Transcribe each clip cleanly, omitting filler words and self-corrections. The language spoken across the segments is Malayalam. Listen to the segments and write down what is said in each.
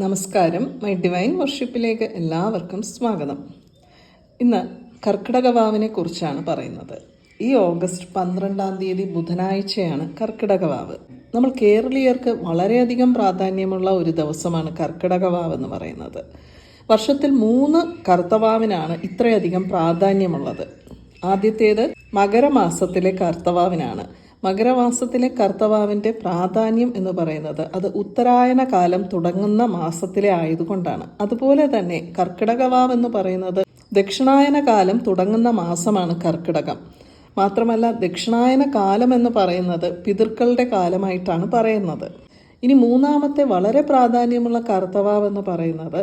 നമസ്കാരം. മൈ ഡിവൈൻ വർഷിപ്പിലേക്ക് എല്ലാവർക്കും സ്വാഗതം. ഇന്ന് കർക്കിടക വാവിനെ കുറിച്ചാണ് പറയുന്നത്. ഈ ഓഗസ്റ്റ് 12 ബുധനാഴ്ചയാണ് കർക്കിടക വാവ്. നമ്മൾ കേരളീയർക്ക് വളരെയധികം പ്രാധാന്യമുള്ള ഒരു ദിവസമാണ് കർക്കിടക വാവ് എന്ന് പറയുന്നത്. വർഷത്തിൽ 3 കർത്തവാവിനാണ് ഇത്രയധികം പ്രാധാന്യമുള്ളത്. ആദ്യത്തേത് മകരമാസത്തിലെ കർത്തവാവിനാണ്. മകരമാസത്തിലെ കർത്തവാവിൻ്റെ പ്രാധാന്യം എന്ന് പറയുന്നത് അത് ഉത്തരായന കാലം തുടങ്ങുന്ന മാസത്തിലെ ആയതുകൊണ്ടാണ്. അതുപോലെ തന്നെ കർക്കിടകവാവ് എന്ന് പറയുന്നത് ദക്ഷിണായന കാലം തുടങ്ങുന്ന മാസമാണ് കർക്കിടകം. മാത്രമല്ല ദക്ഷിണായന കാലം എന്ന് പറയുന്നത് പിതൃക്കളുടെ കാലമായിട്ടാണ് പറയുന്നത്. ഇനി മൂന്നാമത്തെ വളരെ പ്രാധാന്യമുള്ള കർത്തവാവ് എന്ന് പറയുന്നത്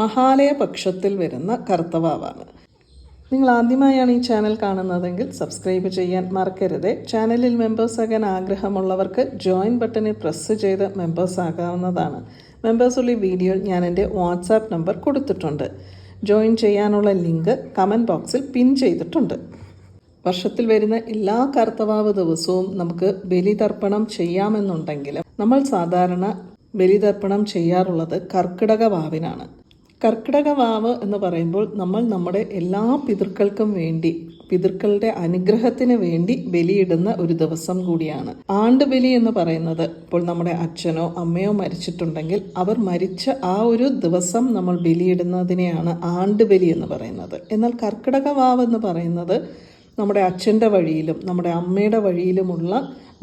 മഹാലയ പക്ഷത്തിൽ വരുന്ന കർത്തവാവാണ്. നിങ്ങൾ ആദ്യമായാണ് ഈ ചാനൽ കാണുന്നതെങ്കിൽ സബ്സ്ക്രൈബ് ചെയ്യാൻ മറക്കരുത്. ചാനലിൽ മെമ്പേഴ്സ് ആകാൻ ആഗ്രഹമുള്ളവർക്ക് ജോയിൻ ബട്ടണിൽ പ്രസ് ചെയ്ത് മെമ്പേഴ്സ് ആകാവുന്നതാണ്. മെമ്പേഴ്സുള്ള വീഡിയോയിൽ ഞാൻ എൻ്റെ വാട്സാപ്പ് നമ്പർ കൊടുത്തിട്ടുണ്ട്. ജോയിൻ ചെയ്യാനുള്ള ലിങ്ക് കമൻറ്റ് ബോക്സിൽ പിൻ ചെയ്തിട്ടുണ്ട്. വർഷത്തിൽ വരുന്ന എല്ലാ കർത്തവാവ് ദിവസവും നമുക്ക് ബലിതർപ്പണം ചെയ്യാമെന്നുണ്ടെങ്കിലും നമ്മൾ സാധാരണ ബലിതർപ്പണം ചെയ്യാറുള്ളത് കർക്കിടക വാവിനാണ്. കർക്കിടക വാവ് എന്ന് പറയുമ്പോൾ നമ്മൾ നമ്മുടെ എല്ലാ പിതൃക്കൾക്കും വേണ്ടി, പിതൃക്കളുടെ അനുഗ്രഹത്തിന് വേണ്ടി ബലിയിടുന്ന ഒരു ദിവസം കൂടിയാണ്. ആണ്ടുബലി എന്ന് പറയുന്നത് ഇപ്പോൾ നമ്മുടെ അച്ഛനോ അമ്മയോ മരിച്ചിട്ടുണ്ടെങ്കിൽ അവർ മരിച്ച ആ ഒരു ദിവസം നമ്മൾ ബലിയിടുന്നതിനെയാണ് ആണ്ടുബലി എന്ന് പറയുന്നത്. എന്നാൽ കർക്കിടക വാവ് എന്ന് പറയുന്നത് നമ്മുടെ അച്ഛൻ്റെ വഴിയിലും നമ്മുടെ അമ്മയുടെ വഴിയിലുമുള്ള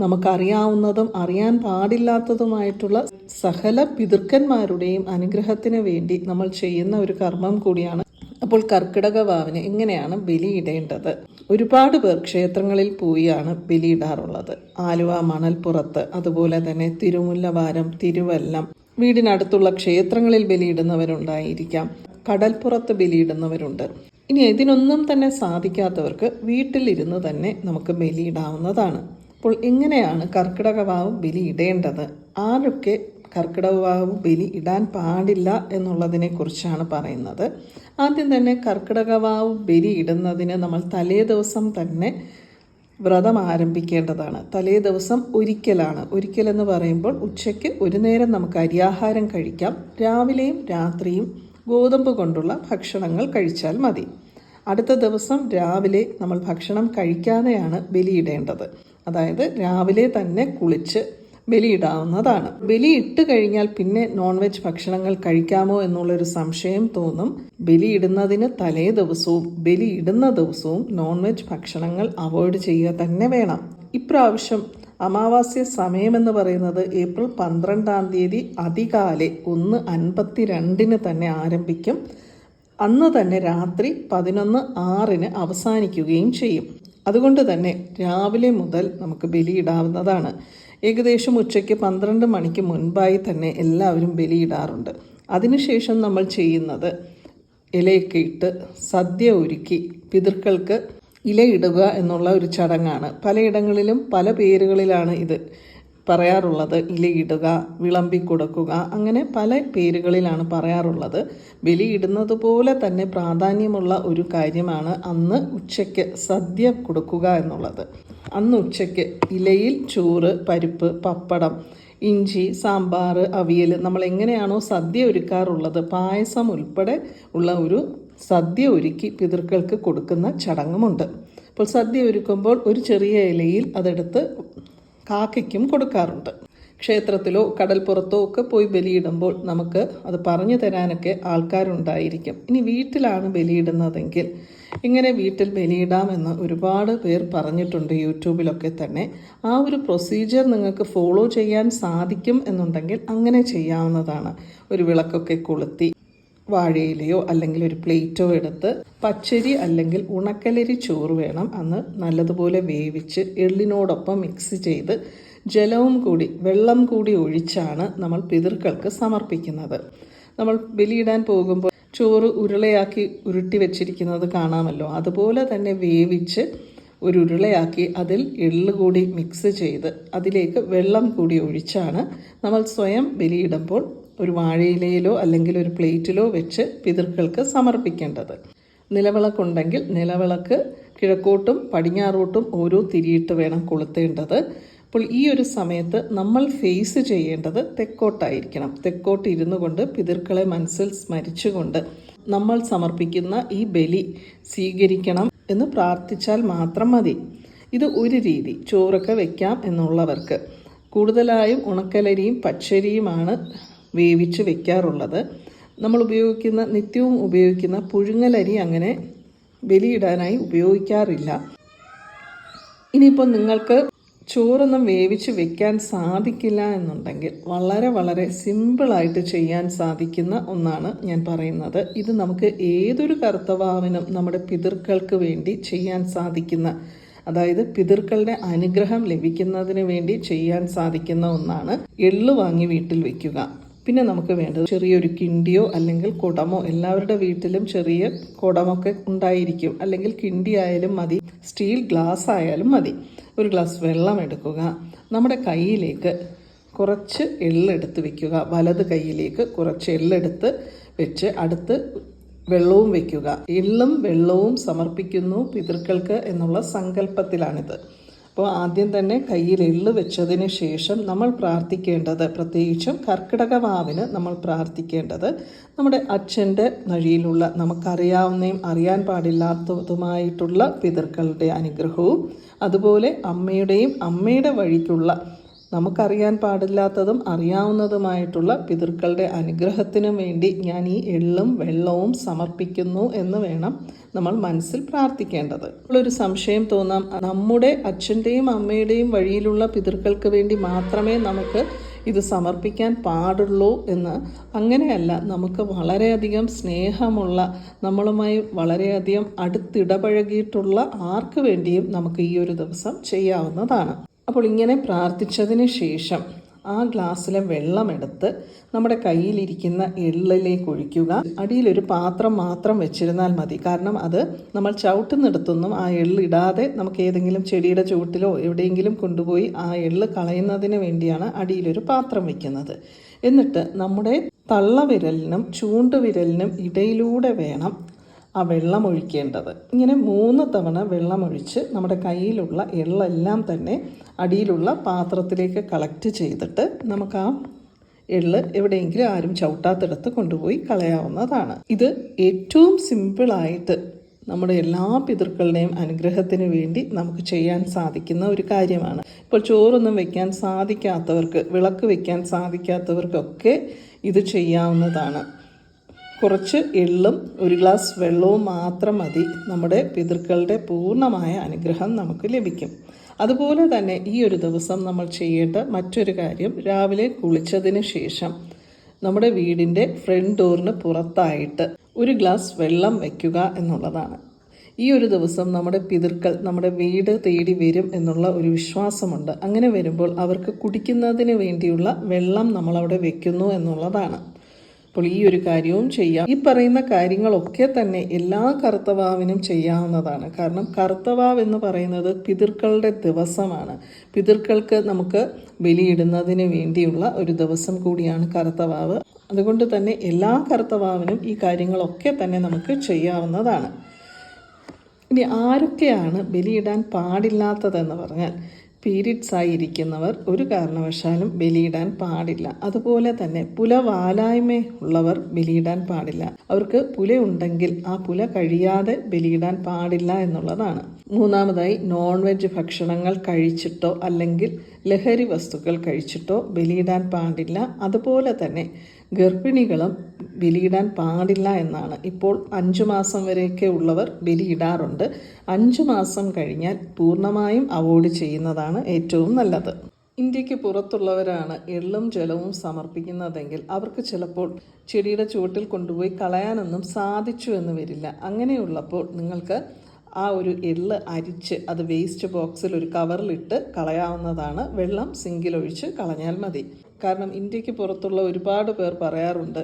നമുക്കറിയാവുന്നതും അറിയാൻ പാടില്ലാത്തതുമായിട്ടുള്ള സകല പിതൃക്കന്മാരുടെയും അനുഗ്രഹത്തിന് വേണ്ടി നമ്മൾ ചെയ്യുന്ന ഒരു കർമ്മം കൂടിയാണ്. അപ്പോൾ കർക്കിടക വാവിന് എങ്ങനെയാണ് ബലിയിടേണ്ടത്? ഒരുപാട് പേർ ക്ഷേത്രങ്ങളിൽ പോയാണ് ബലിയിടാറുള്ളത്. ആലുവ മണൽപ്പുറത്ത്, അതുപോലെ തന്നെ തിരുമുല്ലവാരം, തിരുവല്ലം, വീടിനടുത്തുള്ള ക്ഷേത്രങ്ങളിൽ ബലിയിടുന്നവരുണ്ടായിരിക്കാം, കടൽപ്പുറത്ത് ബലിയിടുന്നവരുണ്ട്. ഇനി ഇതിനൊന്നും തന്നെ സാധിക്കാത്തവർക്ക് വീട്ടിലിരുന്ന് തന്നെ നമുക്ക് ബലിയിടാവുന്നതാണ്. അപ്പോൾ എങ്ങനെയാണ് കർക്കിടക വാവ് ബലി ഇടേണ്ടത്? ആരൊക്കെ കർക്കിടക വാവ് ബലി ഇടാൻ പാടില്ല എന്നുള്ളതിനെ കുറിച്ചാണ് പറയുന്നത്. ആദ്യം തന്നെ കർക്കിടക വാവ് ബലി ഇടുന്നതിന് നമ്മൾ തലേ ദിവസം തന്നെ വ്രതം ആരംഭിക്കേണ്ടതാണ്. തലേ ദിവസം ഒരിക്കലാണ്. ഒരിക്കലെന്ന് പറയുമ്പോൾ ഉച്ചയ്ക്ക് ഒരു നേരം നമുക്ക് അരിയാഹാരം കഴിക്കാം. രാവിലെയും രാത്രിയും ഗോതമ്പ് കൊണ്ടുള്ള ഭക്ഷണങ്ങൾ കഴിച്ചാൽ മതി. അടുത്ത ദിവസം രാവിലെ നമ്മൾ ഭക്ഷണം കഴിക്കാതെയാണ് ബലിയിടേണ്ടത്. അതായത് രാവിലെ തന്നെ കുളിച്ച് ബലിയിടാവുന്നതാണ്. ബലി ഇട്ട് കഴിഞ്ഞാൽ പിന്നെ നോൺ വെജ് ഭക്ഷണങ്ങൾ കഴിക്കാമോ എന്നുള്ളൊരു സംശയം തോന്നും. ബലിയിടുന്നതിന് തലേ ദിവസവും ബലിയിടുന്ന ദിവസവും നോൺ വെജ് ഭക്ഷണങ്ങൾ അവോയ്ഡ് ചെയ്യുക തന്നെ വേണം. ഇപ്രാവശ്യം അമാവാസ്യ സമയമെന്ന് പറയുന്നത് ഏപ്രിൽ 12 അതികാലെ 1:52 തന്നെ ആരംഭിക്കും. അന്ന് തന്നെ രാത്രി 11:06 അവസാനിക്കുകയും ചെയ്യും. അതുകൊണ്ട് തന്നെ രാവിലെ മുതൽ നമുക്ക് ബലിയിടാവുന്നതാണ്. ഏകദേശം ഉച്ചയ്ക്ക് 12 മണിക്ക് മുൻപായി തന്നെ എല്ലാവരും ബലിയിടാറുണ്ട്. അതിനുശേഷം നമ്മൾ ചെയ്യുന്നത് ഇലയൊക്കെ ഇട്ട് സദ്യ ഒരുക്കി പിതൃക്കൾക്ക് ഇലയിടുക എന്നുള്ള ഒരു ചടങ്ങാണ്. പലയിടങ്ങളിലും പല പേരുകളിലാണ് ഇത് പറയാറുള്ളത്. ഇലയിടുക, വിളമ്പി കൊടുക്കുക, അങ്ങനെ പല പേരുകളിലാണ് പറയാറുള്ളത്. ബലിയിടുന്നത് പോലെ തന്നെ പ്രാധാന്യമുള്ള ഒരു കാര്യമാണ് അന്ന് ഉച്ചയ്ക്ക് സദ്യ കൊടുക്കുക എന്നുള്ളത്. അന്ന് ഉച്ചയ്ക്ക് ഇലയിൽ ചോറ്, പരിപ്പ്, പപ്പടം, ഇഞ്ചി, സാമ്പാർ, അവിയൽ, നമ്മൾ എങ്ങനെയാണോ സദ്യ ഒരുക്കാറുള്ളത് പായസം ഉൾപ്പെടെ ഉള്ള ഒരു സദ്യ ഒരുക്കി പിതൃക്കൾക്ക് കൊടുക്കുന്ന ചടങ്ങുമുണ്ട്. അപ്പോൾ സദ്യ ഒരുക്കുമ്പോൾ ഒരു ചെറിയ ഇലയിൽ അതെടുത്ത് കാക്കയ്ക്കും കൊടുക്കാറുണ്ട്. ക്ഷേത്രത്തിലോ കടൽപ്പുറത്തോ ഒക്കെ പോയി ബലിയിടുമ്പോൾ നമുക്ക് അത് പറഞ്ഞു തരാനൊക്കെ ആൾക്കാരുണ്ടായിരിക്കും. ഇനി വീട്ടിലാണ് ബലിയിടുന്നതെങ്കിൽ ഇങ്ങനെ വീട്ടിൽ ബലിയിടാമെന്ന് ഒരുപാട് പേർ പറഞ്ഞിട്ടുണ്ട് യൂട്യൂബിലൊക്കെ തന്നെ. ആ ഒരു പ്രൊസീജിയർ നിങ്ങൾക്ക് ഫോളോ ചെയ്യാൻ സാധിക്കും എന്നുണ്ടെങ്കിൽ അങ്ങനെ ചെയ്യാവുന്നതാണ്. ഒരു വിളക്കൊക്കെ കൊളുത്തി വാഴയിലയോ അല്ലെങ്കിൽ ഒരു പ്ലേറ്റോ എടുത്ത് പച്ചരി അല്ലെങ്കിൽ ഉണക്കലരി ചോറ് വേണം അന്ന് നല്ലതുപോലെ വേവിച്ച് എള്ളിനോടൊപ്പം മിക്സ് ചെയ്ത് ജലവും കൂടി വെള്ളം കൂടി ഒഴിച്ചാണ് നമ്മൾ പിതൃക്കൾക്ക് സമർപ്പിക്കുന്നത്. നമ്മൾ ബലിയിടാൻ പോകുമ്പോൾ ചോറ് ഉരുളയാക്കി ഉരുട്ടി വെച്ചിരിക്കുന്നത് കാണാമല്ലോ. അതുപോലെ തന്നെ വേവിച്ച് ഒരു ഉരുളയാക്കി അതിൽ എള്ള് കൂടി മിക്സ് ചെയ്ത് അതിലേക്ക് വെള്ളം കൂടി ഒഴിച്ചാണ് നമ്മൾ സ്വയം ബലിയിടുമ്പോൾ ഒരു വാഴയിലയിലോ അല്ലെങ്കിൽ ഒരു പ്ലേറ്റിലോ വെച്ച് പിതൃക്കൾക്ക് സമർപ്പിക്കേണ്ടത്. നിലവിളക്കുണ്ടെങ്കിൽ നിലവിളക്ക് കിഴക്കോട്ടും പടിഞ്ഞാറോട്ടും ഓരോ തിരിയിട്ട് വേണം കൊളുത്തേണ്ടത്. അപ്പോൾ ഈ ഒരു സമയത്ത് നമ്മൾ ഫേസ് ചെയ്യേണ്ടത് തെക്കോട്ടായിരിക്കണം. തെക്കോട്ട് ഇരുന്നു കൊണ്ട് പിതൃക്കളെ മനസ്സിൽ സ്മരിച്ചുകൊണ്ട് നമ്മൾ സമർപ്പിക്കുന്ന ഈ ബലി സ്വീകരിക്കണം എന്ന് പ്രാർത്ഥിച്ചാൽ മാത്രം മതി. ഇത് ഒരു രീതി. ചോറൊക്കെ വെക്കാം എന്നുള്ളവർക്ക് കൂടുതലായും ഉണക്കലരിയും പച്ചരിയുമാണ് വേവിച്ച് വെക്കാറുള്ളത്. നമ്മൾ നിത്യവും ഉപയോഗിക്കുന്ന പുഴുങ്ങലരി അങ്ങനെ ബലിയിടാനായി ഉപയോഗിക്കാറില്ല. ഇനിയിപ്പോൾ നിങ്ങൾക്ക് ചോറൊന്നും വേവിച്ച് വെക്കാൻ സാധിക്കില്ല എന്നുണ്ടെങ്കിൽ വളരെ വളരെ സിമ്പിളായിട്ട് ചെയ്യാൻ സാധിക്കുന്ന ഒന്നാണ് ഞാൻ പറയുന്നത്. ഇത് നമുക്ക് ഏതൊരു കർത്തവാവിനും നമ്മുടെ പിതൃക്കൾക്ക് വേണ്ടി ചെയ്യാൻ സാധിക്കുന്ന, അതായത് പിതൃക്കളുടെ അനുഗ്രഹം ലഭിക്കുന്നതിന് വേണ്ടി ചെയ്യാൻ സാധിക്കുന്ന ഒന്നാണ്. എള്ള് വാങ്ങി വീട്ടിൽ വെക്കുക. പിന്നെ നമുക്ക് വേണ്ടത് ചെറിയൊരു കിണ്ടിയോ അല്ലെങ്കിൽ കുടമോ, എല്ലാവരുടെ വീട്ടിലും ചെറിയ കുടമൊക്കെ ഉണ്ടായിരിക്കും, അല്ലെങ്കിൽ കിണ്ടി ആയാലും മതി, സ്റ്റീൽ ഗ്ലാസ് ആയാലും മതി. ഒരു ഗ്ലാസ് വെള്ളം എടുക്കുക. നമ്മുടെ കയ്യിലേക്ക് കുറച്ച് എള്ളെടുത്ത് വെക്കുക. വലത് കൈയിലേക്ക് കുറച്ച് എള്ളെടുത്ത് വെച്ച് അടുത്ത് വെള്ളവും വെക്കുക. എള്ളും വെള്ളവും സമർപ്പിക്കുന്നു പിതൃക്കൾക്ക് എന്നുള്ള സങ്കല്പത്തിലാണിത്. അപ്പോൾ ആദ്യം തന്നെ കയ്യിൽ എള്ള് വെച്ചതിന് ശേഷം നമ്മൾ പ്രാർത്ഥിക്കേണ്ടത്, പ്രത്യേകിച്ചും കർക്കിടക വാവിന് നമ്മൾ പ്രാർത്ഥിക്കേണ്ടത് നമ്മുടെ അച്ഛൻ്റെ വഴിയിലുള്ള നമുക്കറിയാവുന്നതും അറിയാൻ പാടില്ലാത്തതുമായിട്ടുള്ള പിതൃക്കളുടെ അനുഗ്രഹവും, അതുപോലെ അമ്മയുടെ വഴിക്കുള്ള നമുക്കറിയാൻ പാടില്ലാത്തതും അറിയാവുന്നതുമായിട്ടുള്ള പിതൃക്കളുടെ അനുഗ്രഹത്തിനു വേണ്ടി ഞാൻ ഈ എള്ളും വെള്ളവും സമർപ്പിക്കുന്നു എന്ന് വേണം നമ്മൾ മനസ്സിൽ പ്രാർത്ഥിക്കേണ്ടത്. ഒരു സംശയം തോന്നാം, നമ്മുടെ അച്ഛൻ്റെയും അമ്മയുടെയും വഴിയിലുള്ള പിതൃക്കൾക്ക് വേണ്ടി മാത്രമേ നമുക്ക് ഇത് സമർപ്പിക്കാൻ പാടുള്ളൂ എന്ന്. അങ്ങനെയല്ല, നമുക്ക് വളരെയധികം സ്നേഹമുള്ള, നമ്മളുമായി വളരെയധികം അടുത്തിടപഴകിയിട്ടുള്ള ആർക്ക് വേണ്ടിയും നമുക്ക് ഈ ഒരു ദിവസം ചെയ്യാവുന്നതാണ്. അപ്പോൾ ഇങ്ങനെ പ്രാർത്ഥിച്ചതിന് ശേഷം ആ ഗ്ലാസ്സിലെ വെള്ളമെടുത്ത് നമ്മുടെ കയ്യിലിരിക്കുന്ന എള്ളിലേക്ക് ഒഴിക്കുക. അടിയിലൊരു പാത്രം മാത്രം വെച്ചിരുന്നാൽ മതി. കാരണം അത് നമ്മൾ ചവിട്ടുന്നിടത്തൊന്നും ആ എള്ളിടാതെ നമുക്ക് ഏതെങ്കിലും ചെടിയുടെ ചുവട്ടിലോ എവിടെയെങ്കിലും കൊണ്ടുപോയി ആ എള്ള് കളയുന്നതിന് വേണ്ടിയാണ് അടിയിലൊരു പാത്രം വയ്ക്കുന്നത്. എന്നിട്ട് നമ്മുടെ തള്ളവിരലിനും ചൂണ്ടുവിരലിനും ഇടയിലൂടെ വേണം ആ വെള്ളം ഒഴിക്കേണ്ടത്. ഇങ്ങനെ 3 തവണ വെള്ളമൊഴിച്ച് നമ്മുടെ കയ്യിലുള്ള എള്ളെല്ലാം തന്നെ അടിയിലുള്ള പാത്രത്തിലേക്ക് കളക്ട് ചെയ്തിട്ട് നമുക്ക് ആ എള്ള് എവിടെയെങ്കിലും ആരും ചവിട്ടാത്തിടത്ത് കൊണ്ടുപോയി കളയാവുന്നതാണ്. ഇത് ഏറ്റവും സിമ്പിളായിട്ട് നമ്മുടെ എല്ലാ പിതൃക്കളുടെയും അനുഗ്രഹത്തിന് വേണ്ടി നമുക്ക് ചെയ്യാൻ സാധിക്കുന്ന ഒരു കാര്യമാണ്. ഇപ്പോൾ ചോറൊന്നും വെക്കാൻ സാധിക്കാത്തവർക്ക്, വിളക്ക് വെക്കാൻ സാധിക്കാത്തവർക്കൊക്കെ ഇത് ചെയ്യാവുന്നതാണ്. കുറച്ച് എള്ളും ഒരു ഗ്ലാസ് വെള്ളവും മാത്രം മതി, നമ്മുടെ പിതൃക്കളുടെ പൂർണ്ണമായ അനുഗ്രഹം നമുക്ക് ലഭിക്കും. അതുപോലെ തന്നെ ഈ ഒരു ദിവസം നമ്മൾ ചെയ്യേണ്ട മറ്റൊരു കാര്യം, രാവിലെ കുളിച്ചതിന് ശേഷം നമ്മുടെ വീടിൻ്റെ ഫ്രണ്ട് ഡോറിന് പുറത്തായിട്ട് ഒരു ഗ്ലാസ് വെള്ളം വയ്ക്കുക എന്നുള്ളതാണ്. ഈ ഒരു ദിവസം നമ്മുടെ പിതൃക്കൾ നമ്മുടെ വീട് തേടി വരും എന്നുള്ള ഒരു വിശ്വാസമുണ്ട്. അങ്ങനെ വരുമ്പോൾ അവർക്ക് കുടിക്കുന്നതിന് വേണ്ടിയുള്ള വെള്ളം നമ്മളവിടെ വെക്കുന്നു എന്നുള്ളതാണ്. അപ്പോൾ ഈ ഒരു കാര്യവും ചെയ്യാം. ഈ പറയുന്ന കാര്യങ്ങളൊക്കെ തന്നെ എല്ലാ കർത്തവാവിനും ചെയ്യാവുന്നതാണ്. കാരണം കർത്തവാവ് എന്ന് പറയുന്നത് പിതൃക്കളുടെ ദിവസമാണ്. പിതൃക്കൾക്ക് നമുക്ക് ബലിയിടുന്നതിന് വേണ്ടിയുള്ള ഒരു ദിവസം കൂടിയാണ് കർത്തവാവ്. അതുകൊണ്ട് തന്നെ എല്ലാ കർത്തവാവിനും ഈ കാര്യങ്ങളൊക്കെ തന്നെ നമുക്ക് ചെയ്യാവുന്നതാണ്. ഇനി ആരൊക്കെയാണ് ബലിയിടാൻ പാടില്ലാത്തതെന്ന് പറഞ്ഞാൽ, പീരിയഡ്സ് ആയിരിക്കുന്നവർ ഒരു കാരണവശാലും ബലിയിടാൻ പാടില്ല. അതുപോലെ തന്നെ പുലവാലായ്മ ഉള്ളവർ ബലിയിടാൻ പാടില്ല. അവർക്ക് പുല ഉണ്ടെങ്കിൽ ആ പുല കഴിയാതെ ബലിയിടാൻ പാടില്ല എന്നുള്ളതാണ്. മൂന്നാമതായി നോൺ വെജ് ഭക്ഷണങ്ങൾ കഴിച്ചിട്ടോ അല്ലെങ്കിൽ ലഹരി വസ്തുക്കൾ കഴിച്ചിട്ടോ ബലിയിടാൻ പാടില്ല. അതുപോലെ തന്നെ ഗർഭിണികളും ബലിയിടാൻ പാടില്ല എന്നാണ്. ഇപ്പോൾ 5 മാസം വരെയൊക്കെ ഉള്ളവർ ബലിയിടാറുണ്ട്. 5 മാസം കഴിഞ്ഞാൽ പൂർണ്ണമായും അവോയ്ഡ് ചെയ്യുന്നതാണ് ഏറ്റവും നല്ലത്. ഇന്ത്യക്ക് പുറത്തുള്ളവരാണ് എള്ളും ജലവും സമർപ്പിക്കുന്നതെങ്കിൽ അവർക്ക് ചിലപ്പോൾ ചെടിയുടെ ചുവട്ടിൽ കൊണ്ടുപോയി കളയാനൊന്നും സാധിച്ചു എന്ന് വരില്ല. അങ്ങനെയുള്ളപ്പോൾ നിങ്ങൾക്ക് ആ ഒരു എള്ള് അരിച്ച് അത് വേസ്റ്റ് ബോക്സിൽ ഒരു കവറിലിട്ട് കളയാവുന്നതാണ്. വെള്ളം സിങ്കിലൊഴിച്ച് കളഞ്ഞാൽ മതി. കാരണം ഇന്ത്യക്ക് പുറത്തുള്ള ഒരുപാട് പേർ പറയാറുണ്ട്,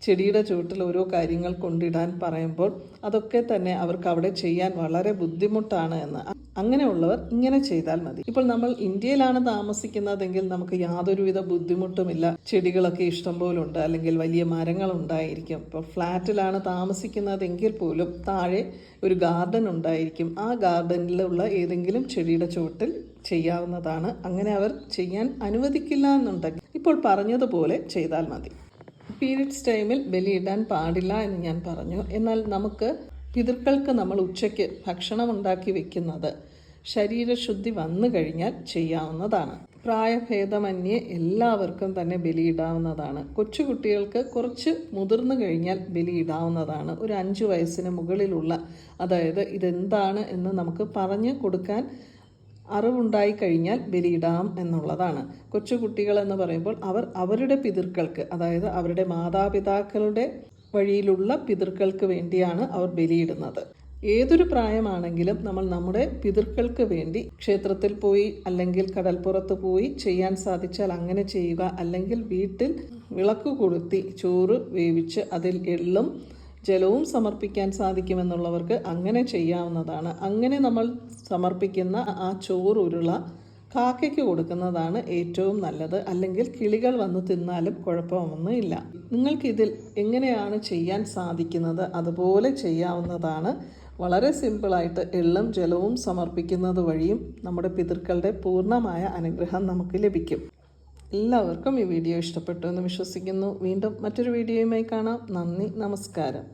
ചെടിയുടെ ചുവട്ടിൽ ഓരോ കാര്യങ്ങൾ കൊണ്ടിടാൻ പറയുമ്പോൾ അതൊക്കെ തന്നെ അവർക്ക് അവിടെ ചെയ്യാൻ വളരെ ബുദ്ധിമുട്ടാണ് എന്ന്. അങ്ങനെയുള്ളവർ ഇങ്ങനെ ചെയ്താൽ മതി. ഇപ്പോൾ നമ്മൾ ഇന്ത്യയിലാണ് താമസിക്കുന്നതെങ്കിൽ നമുക്ക് യാതൊരുവിധ ബുദ്ധിമുട്ടുമില്ല. ചെടികളൊക്കെ ഇഷ്ടംപോലെ ഉണ്ട്, അല്ലെങ്കിൽ വലിയ മരങ്ങൾ ഉണ്ടായിരിക്കും. ഇപ്പോൾ ഫ്ലാറ്റിലാണ് താമസിക്കുന്നതെങ്കിൽ പോലും താഴെ ഒരു ഗാർഡൻ ഉണ്ടായിരിക്കും. ആ ഗാർഡനിലുള്ള ഏതെങ്കിലും ചെടിയുടെ ചുവട്ടിൽ ചെയ്യാവുന്നതാണ്. അങ്ങനെ അവർ ചെയ്യാൻ അനുവദിക്കില്ല എന്നുണ്ടെങ്കിൽ ഇപ്പോൾ പറഞ്ഞതുപോലെ ചെയ്താൽ മതി. പീരിയഡ്സ് ടൈമിൽ ബലിയിടാൻ പാടില്ല എന്ന് ഞാൻ പറഞ്ഞു. എന്നാൽ നമുക്ക് പിതൃക്കൾക്ക് നമ്മൾ ഉച്ചയ്ക്ക് ഭക്ഷണം ഉണ്ടാക്കി വെക്കുന്നത് ശരീരശുദ്ധി വന്നു കഴിഞ്ഞാൽ ചെയ്യാവുന്നതാണ്. പ്രായഭേദമന്യേ എല്ലാവർക്കും തന്നെ ബലിയിടാവുന്നതാണ്. കൊച്ചുകുട്ടികൾക്ക് കുറച്ച് മുതിർന്നു കഴിഞ്ഞാൽ ബലിയിടാവുന്നതാണ്. ഒരു 5 വയസ്സിന് മുകളിലുള്ള, അതായത് ഇതെന്താണ് എന്ന് നമുക്ക് പറഞ്ഞു കൊടുക്കാൻ അറിവുണ്ടായി കഴിഞ്ഞാൽ ബലിയിടാം എന്നുള്ളതാണ്. കൊച്ചുകുട്ടികൾ എന്ന് പറയുമ്പോൾ അവർ അവരുടെ പിതൃക്കൾക്ക്, അതായത് അവരുടെ മാതാപിതാക്കളുടെ വഴിയിലുള്ള പിതൃക്കൾക്ക് വേണ്ടിയാണ് അവർ ബലിയിടുന്നത്. ഏതൊരു പ്രായമാണെങ്കിലും നമ്മൾ നമ്മുടെ പിതൃക്കൾക്ക് വേണ്ടി ക്ഷേത്രത്തിൽ പോയി അല്ലെങ്കിൽ കടൽപ്പുറത്ത് പോയി ചെയ്യാൻ സാധിച്ചാൽ അങ്ങനെ ചെയ്യുക. അല്ലെങ്കിൽ വീട്ടിൽ വിളക്ക് കൊളുത്തി ചോറ് വേവിച്ച് അതിൽ എള്ളും ജലവും സമർപ്പിക്കാൻ സാധിക്കുമെന്നുള്ളവർക്ക് അങ്ങനെ ചെയ്യാവുന്നതാണ്. അങ്ങനെ നമ്മൾ സമർപ്പിക്കുന്ന ആ ചോറുരുള കാക്കയ്ക്ക് കൊടുക്കുന്നതാണ് ഏറ്റവും നല്ലത്. അല്ലെങ്കിൽ കിളികൾ വന്ന് തിന്നാലും കുഴപ്പമൊന്നുമില്ല. നിങ്ങൾക്കിതിൽ എങ്ങനെയാണ് ചെയ്യാൻ സാധിക്കുന്നത് അതുപോലെ ചെയ്യാവുന്നതാണ്. വളരെ സിമ്പിളായിട്ട് എള്ളും ജലവും സമർപ്പിക്കുന്നത് വഴിയും നമ്മുടെ പിതൃക്കളുടെ പൂർണ്ണമായ അനുഗ്രഹം നമുക്ക് ലഭിക്കും. എല്ലാവർക്കും ഈ വീഡിയോ ഇഷ്ടപ്പെട്ടു എന്ന് വിശ്വസിക്കുന്നു. വീണ്ടും മറ്റൊരു വീഡിയോയുമായി കാണാം. നന്ദി, നമസ്കാരം.